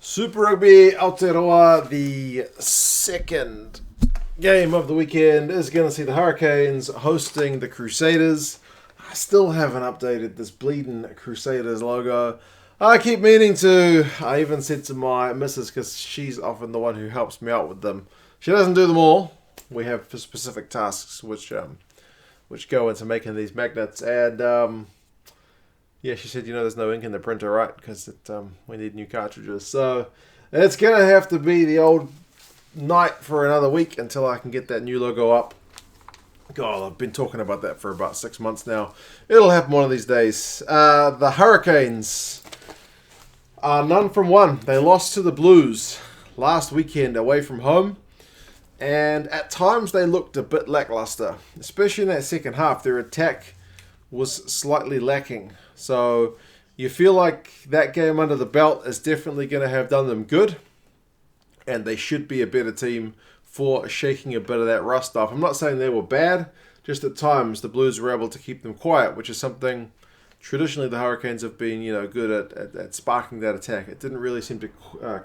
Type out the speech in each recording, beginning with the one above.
Super Rugby Aotearoa, the second game of the weekend, is going to see the Hurricanes hosting the Crusaders. I still haven't updated this bleeding Crusaders logo. I keep meaning to. I even said to my missus, because she's often the one who helps me out with them. She doesn't do them all. We have specific tasks which go into making these magnets. And yeah, she said, there's no ink in the printer, right? Because we need new cartridges. So it's going to have to be the old night for another week until I can get that new logo up. God, I've been talking about that for about 6 months now. It'll happen one of these days. The Hurricanes are none from one. They lost to the Blues last weekend away from home. And at times they looked a bit lackluster, especially in that second half. Their attack was slightly lacking. So you feel like that game under the belt is definitely going to have done them good. And they should be a better team for shaking a bit of that rust off. I'm not saying they were bad, just at times the Blues were able to keep them quiet, which is something traditionally the Hurricanes have been good at sparking that attack. It didn't really seem to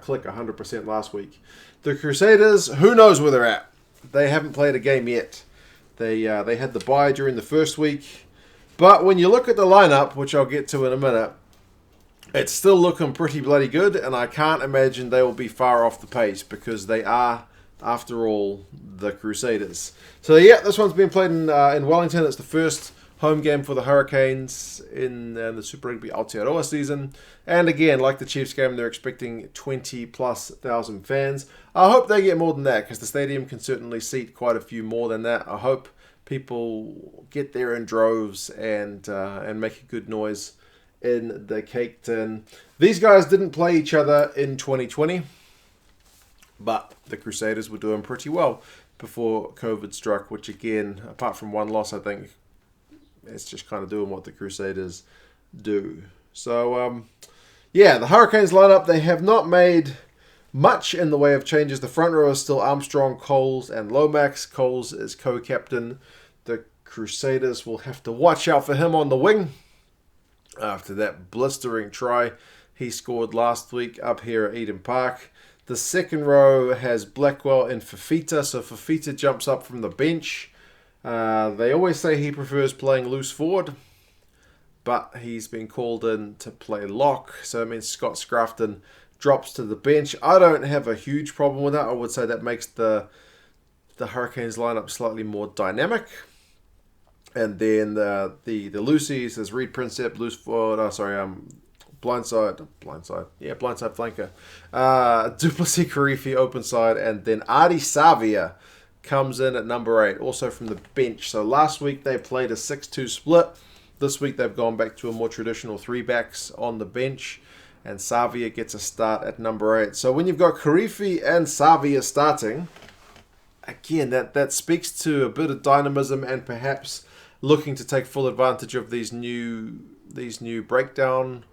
click 100% last week. The Crusaders, who knows where they're at? They haven't played a game yet. They had the bye during the first week. But when you look at the lineup, which I'll get to in a minute, it's still looking pretty bloody good, and I can't imagine they will be far off the pace because they are, after all, the Crusaders. So yeah, this one's been played in Wellington. It's the first home game for the Hurricanes in the Super Rugby Aotearoa season. And again, like the Chiefs game, they're expecting 20,000+ fans. I hope they get more than that because the stadium can certainly seat quite a few more than that. I hope people get there in droves and make a good noise in the cake tin. These guys didn't play each other in 2020, but the Crusaders were doing pretty well before COVID struck, which again, apart from one loss, I think it's just kind of doing what the Crusaders do. So, yeah, the Hurricanes lineup, they have not made much in the way of changes. The front row is still Armstrong, Coles, and Lomax. Coles is co-captain. The Crusaders will have to watch out for him on the wing after that blistering try he scored last week up here at Eden Park. The second row has Blackwell and Fafita. So Fafita jumps up from the bench. They always say he prefers playing loose forward, but he's been called in to play lock. So it means Scott Scrafton drops to the bench. I don't have a huge problem with that. I would say that makes the Hurricanes lineup slightly more dynamic. And then the loosies is Reed Prinsep, loose forward. Blindside flanker. Duplessis Karifi open side, and then Artie Savia comes in at number 8, also from the bench. So last week they played a 6-2 split. This week they've gone back to a more traditional 3-backs on the bench, and Savia gets a start at number 8. So when you've got Karifi and Savia starting, again, that speaks to a bit of dynamism and perhaps looking to take full advantage of these new breakdown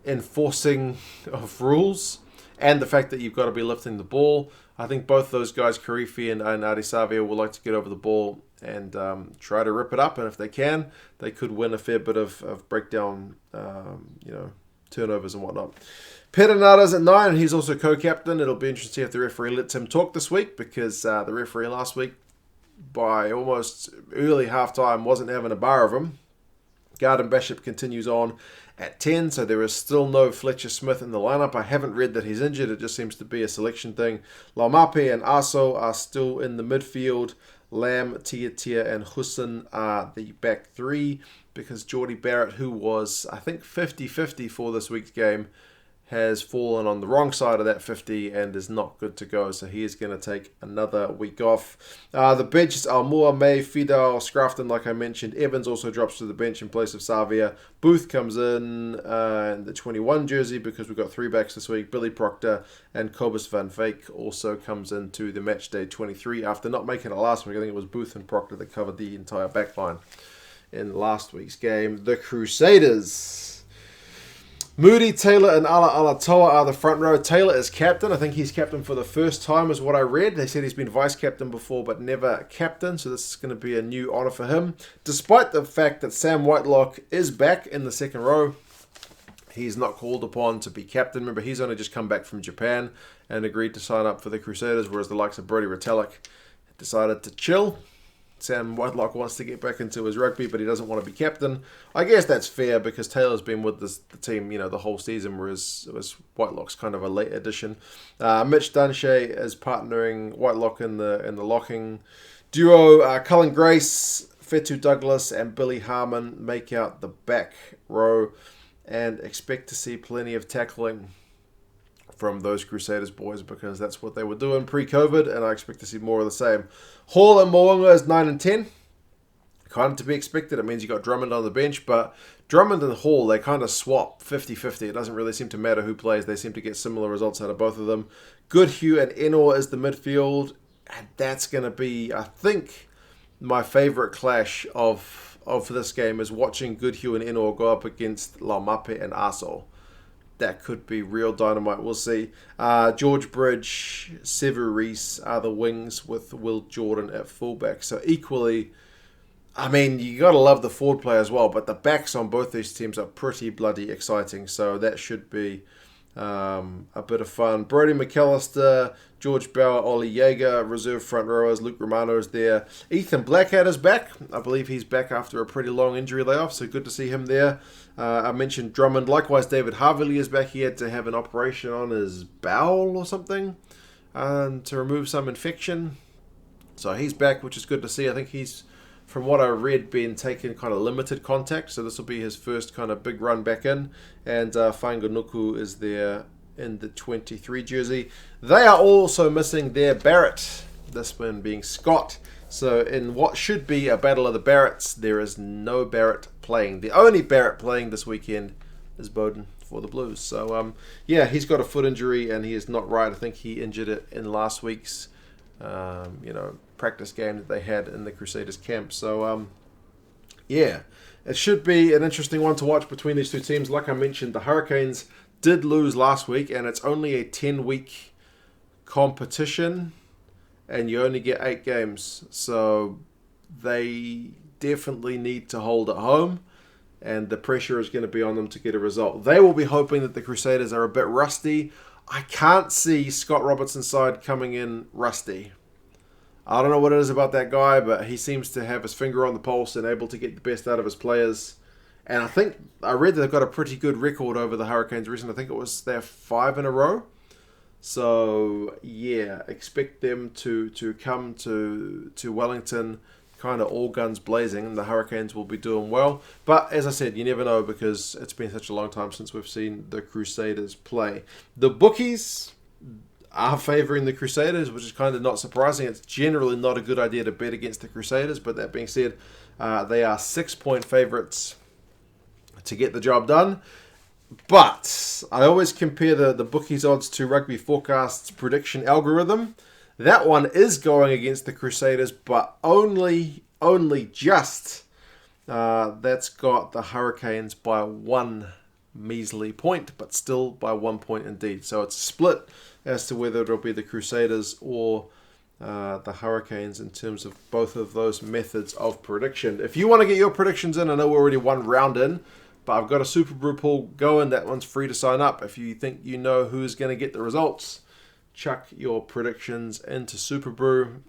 enforcing of rules and the fact that you've got to be lifting the ball. I think both those guys, Karifi and Artie Savia, will like to get over the ball and try to rip it up. And if they can, they could win a fair bit of breakdown, turnovers and whatnot. Perenara's at 9, and he's also co-captain. It'll be interesting to see if the referee lets him talk this week because the referee last week, by almost early halftime, wasn't having a bar of him. Garden Bishop continues on at 10, so there is still no Fletcher Smith in the lineup. I haven't read that he's injured. It just seems to be a selection thing. Laumape and Aso are still in the midfield. Lamb, Tia, and Hussein are the back 3 because Jordie Barrett, who was, I think, 50-50 for this week's game, has fallen on the wrong side of that 50 and is not good to go. So he is going to take another week off. The bench is Almua, May, Fidel, Scrafton, like I mentioned. Evans also drops to the bench in place of Savia. Booth comes in the 21 jersey because we've got 3-backs this week. Billy Proctor and Cobus Van Veek also comes into the match day 23 after not making it last week. I think it was Booth and Proctor that covered the entire back line in last week's game. The Crusaders, Moody, Taylor, and Alatoa are the front row. Taylor is captain. I think he's captain for the first time is what I read. They said he's been vice-captain before but never captain, so this is going to be a new honour for him. Despite the fact that Sam Whitelock is back in the second row, He's not called upon to be captain. Remember, he's only just come back from Japan and agreed to sign up for the Crusaders, whereas the likes of Brodie Retallick decided to chill. Sam Whitelock wants to get back into his rugby, but he doesn't want to be captain. I guess that's fair because Taylor's been with the team, the whole season, whereas Whitelock's kind of a late addition. Mitch Dunshea is partnering Whitelock in the locking duo. Cullen Grace, Fetu Douglas, and Billy Harmon make out the back row, and expect to see plenty of tackling from those Crusaders boys because that's what they were doing pre-COVID, and I expect to see more of the same. Hall and Mo'unga is 9 and 10. Kind of to be expected. It means you got Drummond on the bench, but Drummond and Hall, they kind of swap 50-50. It doesn't really seem to matter who plays. They seem to get similar results out of both of them. Goodhue and Enor is the midfield, and that's going to be, I think, my favourite clash of this game is watching Goodhue and Enor go up against Laumape and Aso. That could be real dynamite. We'll see. George Bridge, Sevu Reece are the wings with Will Jordan at fullback. So equally, I mean, you got to love the forward play as well, but the backs on both these teams are pretty bloody exciting. So that should be a bit of fun. Brodie McAllister, George Bauer, Ollie Jaeger, reserve front rowers. Luke Romano's there. Ethan Blackhead is back. I believe he's back after a pretty long injury layoff, so good to see him there. I mentioned Drummond. Likewise, David Harvey is back. He had to have an operation on his bowel or something to remove some infection. So he's back, which is good to see. I think he's, from what I read, been taking kind of limited contact. So this will be his first kind of big run back in. And Whanganuku is there in the 23 jersey. They are also missing their Barrett, this one being Scott. So in what should be a battle of the Barretts, there is no Barrett playing. The only Barrett playing this weekend is Bowden for the Blues. So yeah, he's got a foot injury and he is not right. I think he injured it in last week's practice game that they had in the Crusaders camp. So yeah, it should be an interesting one to watch between these two teams. Like I mentioned, the Hurricanes did lose last week, and it's only a 10-week competition, and you only get 8 games. So they definitely need to hold at home, and the pressure is going to be on them to get a result. They will be hoping that the Crusaders are a bit rusty. I can't see Scott Robertson's side coming in rusty. I don't know what it is about that guy, but he seems to have his finger on the pulse and able to get the best out of his players. And I read that they've got a pretty good record over the Hurricanes recently. I think it was their 5 in a row. So yeah, expect them to come to Wellington kind of all guns blazing, and the Hurricanes will be doing well. But as I said, you never know because it's been such a long time since we've seen the Crusaders play. The bookies are favouring the Crusaders, which is kind of not surprising. It's generally not a good idea to bet against the Crusaders, but that being said, they are 6-point favourites to get the job done. But I always compare the bookies odds to Rugby Forecast's prediction algorithm. That one is going against the Crusaders, but only just. That's got the Hurricanes by 1 measly point, but still by 1 point indeed. So it's split as to whether it'll be the Crusaders or the Hurricanes in terms of both of those methods of prediction. If you want to get your predictions in, I know we're already 1 round in, but I've got a Super Brew pool going. That one's free to sign up. If you think you know who's going to get the results, chuck your predictions into Super Brew,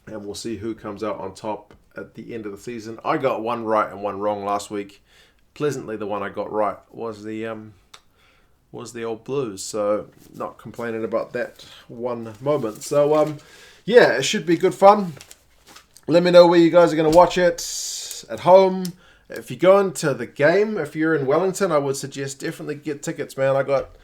and we'll see who comes out on top at the end of the season. I got 1 right and 1 wrong last week. Pleasantly, the one I got right was the old Blues, so not complaining about that one moment. So yeah, it should be good fun. Let me know where you guys are going to watch it at home. If you're going to the game, if you're in Wellington, I would suggest definitely get tickets, man. I got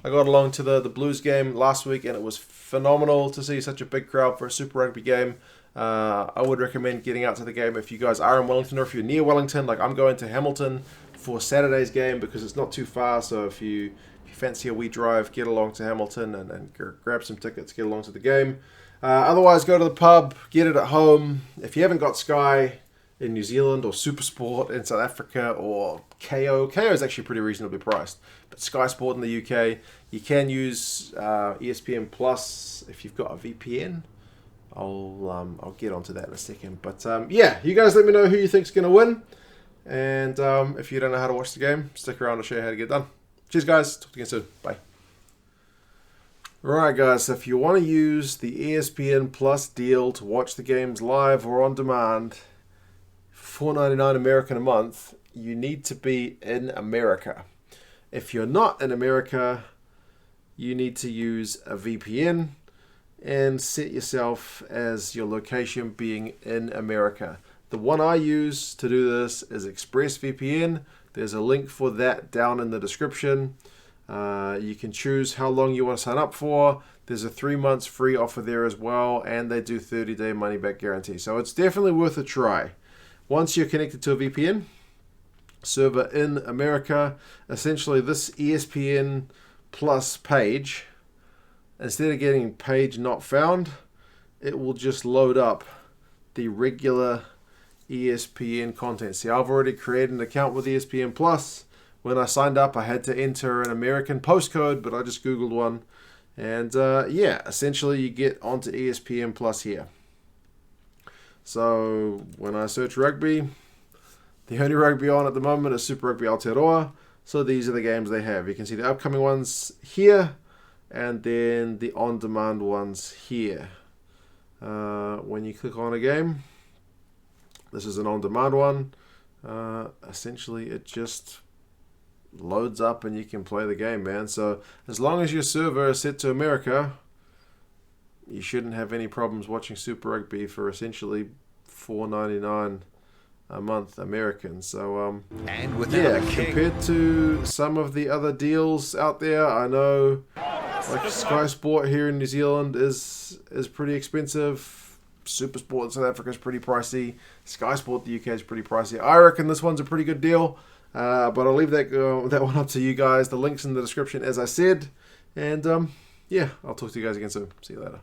along to the Blues game last week, and it was phenomenal to see such a big crowd for a Super Rugby game. I would recommend getting out to the game if you guys are in Wellington or if you're near Wellington. Like I'm going to Hamilton for Saturday's game because it's not too far. So if you fancy a wee drive, get along to Hamilton and grab some tickets, get along to the game. Otherwise, go to the pub, get it at home. If you haven't got Sky in New Zealand or Supersport in South Africa or KO is actually pretty reasonably priced. But Sky Sport in the UK, you can use ESPN Plus if you've got a VPN. I'll get onto that in a second. But yeah, you guys let me know who you think's going to win. And if you don't know how to watch the game, stick around to show you how to get it done. Cheers, guys. Talk to you again soon. Bye. Alright, guys. If you want to use the ESPN Plus deal to watch the games live or on demand for $4.99 American a month, you need to be in America. If you're not in America, you need to use a VPN and set yourself as your location being in America. The one I use to do this is ExpressVPN. There's a link for that down in the description. You can choose how long you want to sign up for. There's a 3 months free offer there as well, and they do 30-day money-back guarantee. So it's definitely worth a try. Once you're connected to a VPN server in America, essentially this ESPN Plus page, instead of getting page not found, it will just load up the regular ESPN content. See, I've already created an account with ESPN Plus. When I signed up, I had to enter an American postcode, but I just Googled one. And yeah, essentially you get onto ESPN Plus here. So when I search rugby, the only rugby on at the moment is Super Rugby Aotearoa. So these are the games they have. You can see the upcoming ones here, and then the on-demand ones here. When you click on a game, this is an on-demand one. Essentially, it just loads up and you can play the game, man. So as long as your server is set to America, you shouldn't have any problems watching Super Rugby for essentially $4.99 a month American. So and yeah, compared to some of the other deals out there, I know like Sky Sport here in New Zealand is pretty expensive. Super Sport in South Africa is pretty pricey. Sky Sport the UK is pretty pricey. I reckon this one's a pretty good deal, but I'll leave that one up to you guys. The link's in the description, as I said, and yeah, I'll talk to you guys again soon. See you later.